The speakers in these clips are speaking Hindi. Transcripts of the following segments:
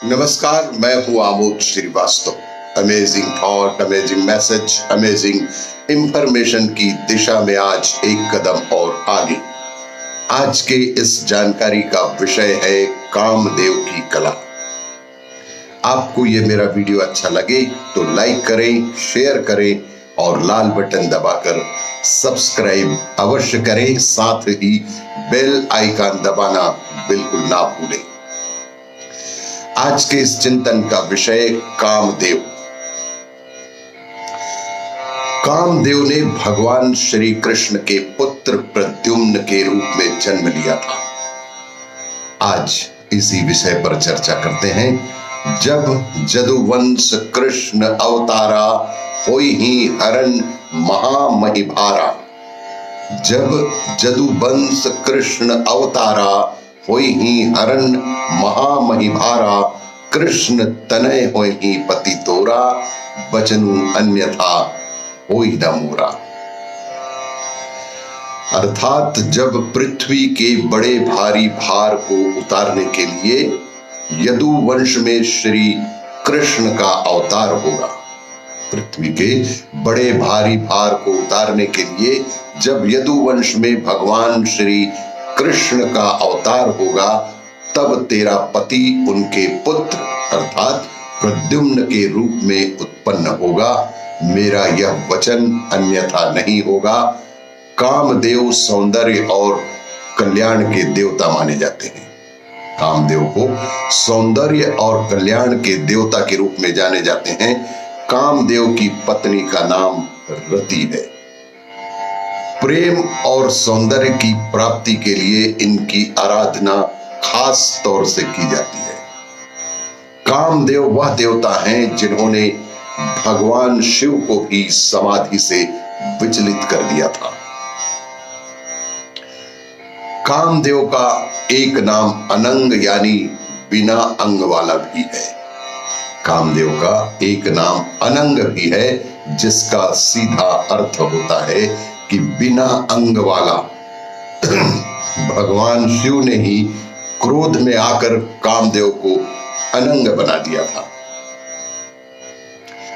नमस्कार, मैं हूं Amod Srivastava. Amazing thought, amazing message, amazing information की दिशा में आज एक कदम और आगे। आज के इस जानकारी का विषय है कामदेव की कला। आपको ये मेरा वीडियो अच्छा लगे तो लाइक करें, शेयर करें और लाल बटन दबाकर सब्सक्राइब अवश्य करें। साथ ही बेल आइकन दबाना बिल्कुल ना भूलें। आज के इस चिंतन का विषय कामदेव। कामदेव ने भगवान श्री कृष्ण के पुत्र प्रद्युम्न के रूप में जन्म लिया था। आज इसी विषय पर चर्चा करते हैं। जब जदुवंश कृष्ण अवतारा होई ही हरण महामहिभारा। जब जदुवंश कृष्ण अवतारा होई ही हरण महामहिभारा। कृष्ण तनय होई ही पति तोरा। बचनु अन्यथा होई न मोरा। अर्थात जब पृथ्वी के बड़े भारी भार को उतारने के लिए यदुवंश में श्री कृष्ण का अवतार होगा। पृथ्वी के बड़े भारी भार को उतारने के लिए जब यदुवंश में भगवान श्री कृष्ण का अवतार होगा, तब तेरा पति उनके पुत्र अर्थात प्रद्युम्न के रूप में उत्पन्न होगा। मेरा यह वचन अन्यथा नहीं होगा। कामदेव सौंदर्य और कल्याण के देवता माने जाते हैं। कामदेव को सौंदर्य और कल्याण के देवता के रूप में जाने जाते हैं। कामदेव की पत्नी का नाम रति है। प्रेम और सौंदर्य की प्राप्ति के लिए इनकी आराधना खास तौर से की जाती है। कामदेव वह देवता हैं जिन्होंने भगवान शिव को भी समाधि से विचलित कर दिया था। कामदेव का एक नाम अनंग यानी बिना अंग वाला भी है। कामदेव का एक नाम अनंग भी है, जिसका सीधा अर्थ होता है कि बिना अंग वाला। भगवान शिव ने ही क्रोध में आकर कामदेव को अनंग बना दिया था।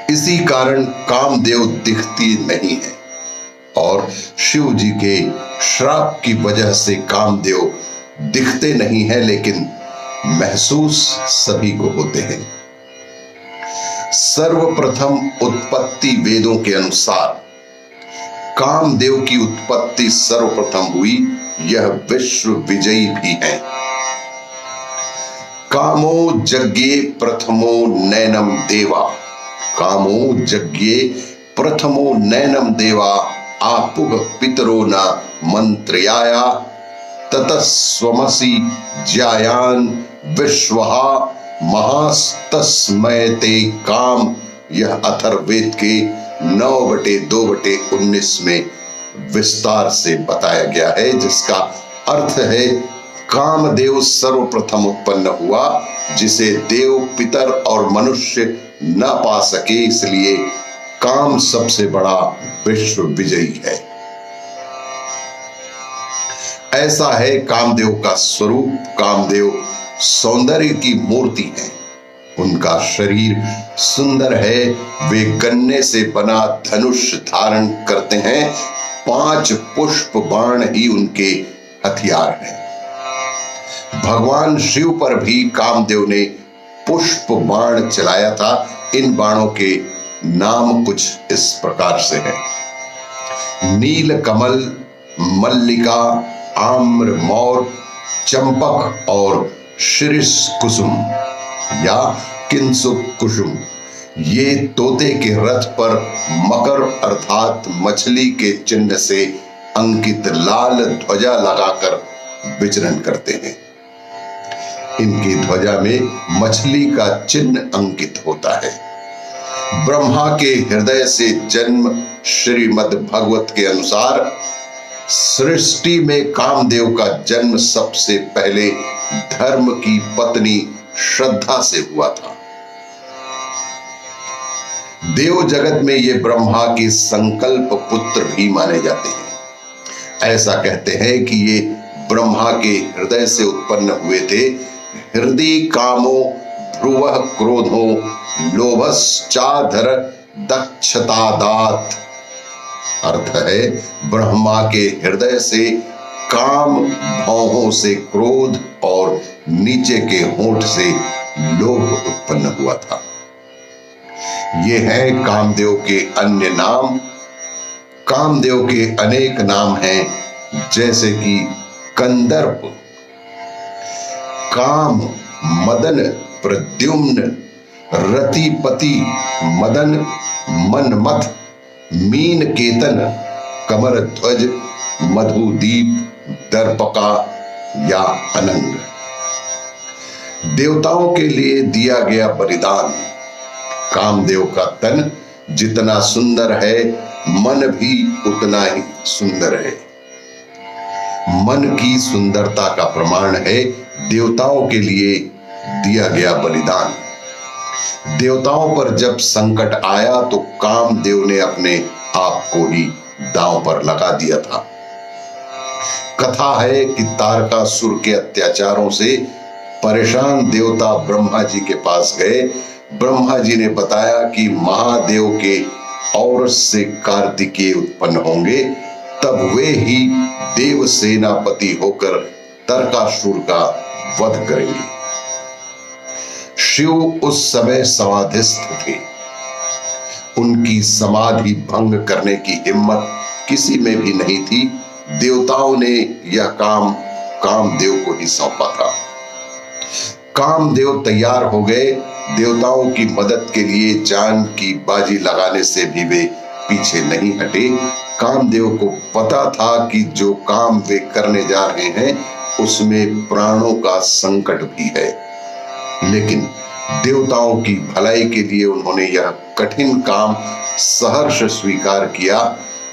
इसी कारण कामदेव दिखती नहीं है और शिव जी के श्राप की वजह से कामदेव दिखते नहीं है, लेकिन महसूस सभी को होते हैं। सर्वप्रथम उत्पत्ति वेदों के अनुसार कामदेव की उत्पत्ति सर्वप्रथम हुई। यह विश्व विजयी भी है। कामो यज्ञे प्रथमो नैनम देवा। कामो यज्ञे प्रथमो नैनम देवा। आपुः पितरो न मंत्रयाया। ततस्वमसि ज्यायान विश्वहा महास्तस्मय ते काम। यह अथर्ववेद के 9/2/19 में विस्तार से बताया गया है, जिसका अर्थ है कामदेव सर्वप्रथम उत्पन्न हुआ, जिसे देव, पितर और मनुष्य न पा सके, इसलिए काम सबसे बड़ा विश्व विजयी है। ऐसा है कामदेव का स्वरूप। कामदेव सौंदर्य की मूर्ति है। उनका शरीर सुंदर है। वे गन्ने से बना धनुष धारण करते हैं। 5 पुष्प बाण ही उनके हथियार हैं। भगवान शिव पर भी कामदेव ने पुष्प बाण चलाया था। इन बाणों के नाम कुछ इस प्रकार से हैं: नील कमल, मल्लिका, आम्र मौर, चंपक और शिरीष कुसुम या किंसुक कुसुम। ये तोते के रथ पर मकर अर्थात मछली के चिन्ह से अंकित लाल ध्वजा लगाकर विचरण करते हैं। इनकी ध्वजा में मछली का चिन्ह अंकित होता है। ब्रह्मा के हृदय से जन्म श्रीमद् भागवत के अनुसार सृष्टि में कामदेव का जन्म सबसे पहले धर्म की पत्नी श्रद्धा से हुआ था। देव जगत में ये ब्रह्मा के संकल्प पुत्र भी माने जाते हैं। ऐसा कहते हैं कि ये ब्रह्मा के हृदय से उत्पन्न हुए थे। हृदय कामो ध्रुवः क्रोधो लोभश्चाधर दक्षतादात। अर्थ है, ब्रह्मा के हृदय से काम, भौहों से क्रोध और नीचे के होंठ से लोभ उत्पन्न हुआ था। ये है कामदेव के अन्य नाम। कामदेव के अनेक नाम हैं, जैसे कि कंदर्प, काम, मदन, प्रद्युम्न, रतिपति, मदन, मनमथ, मीन केतन, कमर ध्वज, मधुदीप, दर्पका या अनंग। देवताओं के लिए दिया गया बलिदान। कामदेव का तन जितना सुंदर है, मन भी उतना ही सुंदर है। मन की सुंदरता का प्रमाण है देवताओं के लिए दिया गया बलिदान। देवताओं पर जब संकट आया तो कामदेव ने अपने आप को ही दांव पर लगा दिया था। कथा है कि तारकासुर के अत्याचारों से परेशान देवता ब्रह्मा जी के पास गए। ब्रह्मा जी ने बताया कि महादेव के औरस से कार्तिकेय उत्पन्न होंगे, तब वे ही देव सेनापति होकर तारकासुर का वध करेंगे। शिव उस समय समाधिस्थ थे। उनकी समाधि भंग करने की हिम्मत किसी में भी नहीं थी। देवताओं ने यह काम कामदेव को ही सौंपा था। कामदेव तैयार हो गए। देवताओं की मदद के लिए जान की बाजी लगाने से भी वे पीछे नहीं हटे। कामदेव को पता था कि जो काम वे करने जा रहे हैं उसमें प्राणों का संकट भी है, लेकिन देवताओं की भलाई के लिए उन्होंने यह कठिन काम सहर्ष स्वीकार किया।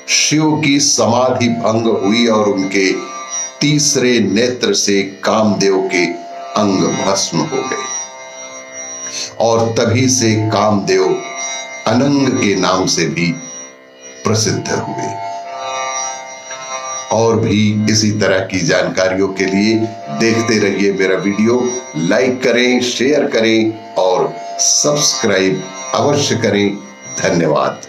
शिव की समाधि भंग हुई और उनके तीसरे नेत्र से कामदेव के अंग भस्म हो गए और तभी से कामदेव अनंग के नाम से भी प्रसिद्ध हुए। और भी इसी तरह की जानकारियों के लिए देखते रहिए मेरा वीडियो। लाइक करें, शेयर करें और सब्सक्राइब अवश्य करें। धन्यवाद।